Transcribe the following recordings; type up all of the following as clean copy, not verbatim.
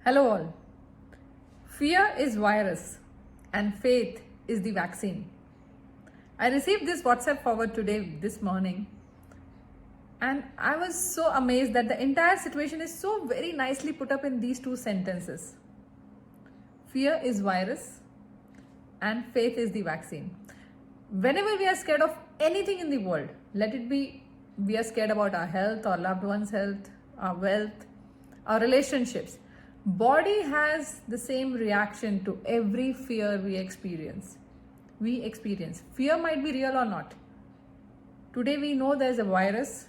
Hello all. Fear is virus and faith is the vaccine. I received this WhatsApp forward today this morning and I was so amazed that the entire situation is so very nicely put up in these two sentences. Fear is virus and faith is the vaccine. Whenever we are scared of anything in the world, let it be we are scared about our health, our loved one's health, our wealth, our relationships, body has the same reaction to every fear we experience. Fear might be real or not. Today we know there's a virus.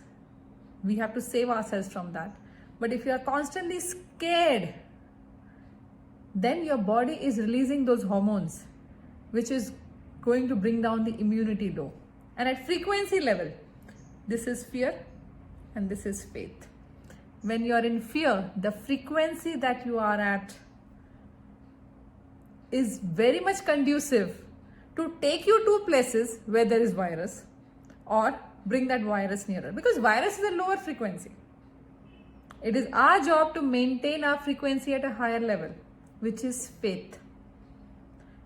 We have to save ourselves from that. But if you are constantly scared, then your body is releasing those hormones, which is going to bring down the immunity low. And at frequency level, this is fear and this is faith. When you are in fear, the frequency that you are at is very much conducive to take you to places where there is virus or bring that virus nearer, because virus is a lower frequency. It is our job to maintain our frequency at a higher level, which is faith.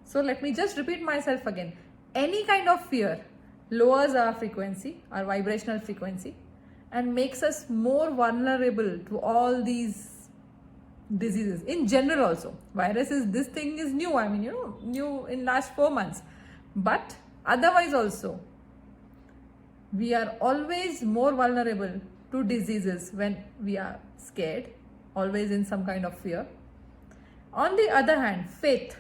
So let me just repeat myself again. Any kind of fear lowers our frequency, our vibrational frequency, and makes us more vulnerable to all these diseases. In general also, this thing is new, new in last 4 months. But otherwise also, we are always more vulnerable to diseases when we are scared, always in some kind of fear. On the other hand, faith.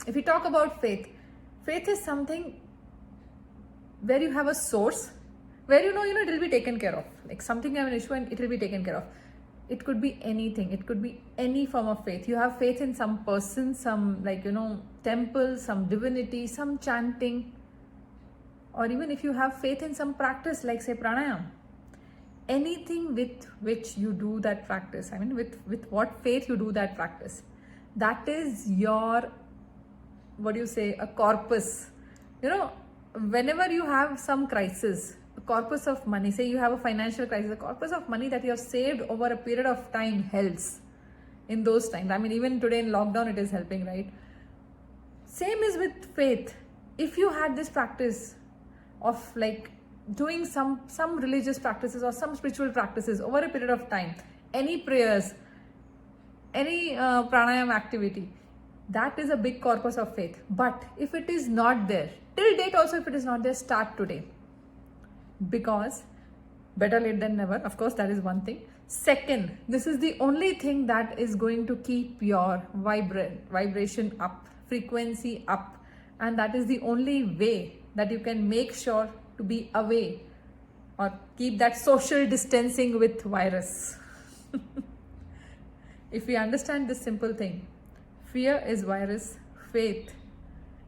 If we talk about faith, faith is something where you have a source, where you know it will be taken care of. Like something you have an issue and it will be taken care of. It could be anything. It could be any form of faith. You have faith in some person, some temple, some divinity, some chanting. Or even if you have faith in some practice like say pranayam. Anything with which you do that practice. With what faith you do that practice. That is your, a corpus. Whenever you have some crisis, a corpus of money, say you have a financial crisis, a corpus of money that you have saved over a period of time helps in those times. Even today in lockdown it is helping, right? Same is with faith. If you had this practice of doing some religious practices or some spiritual practices over a period of time, any prayers, any pranayam activity, that is a big corpus of faith. But if it is not there, till date also if it is not there, start today. Because better late than never, of course, that is one thing. Second, this is the only thing that is going to keep your vibration up, frequency up. And that is the only way that you can make sure to be away or keep that social distancing with virus. If we understand this simple thing, fear is virus, faith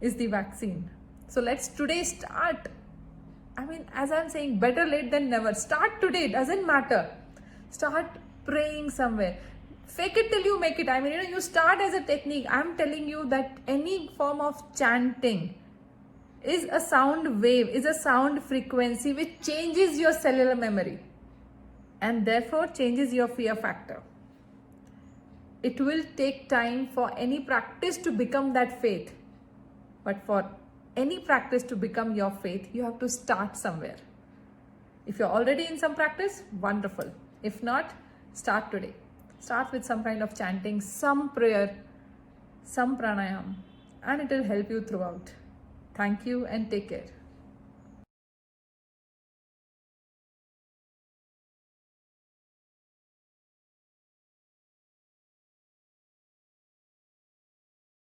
is the vaccine. So let's today start. As I'm saying, better late than never. Start today, doesn't matter. Start praying somewhere. Fake it till you make it. You start as a technique. I'm telling you that any form of chanting is a sound wave, is a sound frequency which changes your cellular memory and therefore changes your fear factor. It will take time for any practice to become that faith. But for any practice to become your faith, you have to start somewhere. If you're already in some practice, wonderful. If not, start today. Start with some kind of chanting, some prayer, some pranayam, and it will help you throughout. Thank you and take care.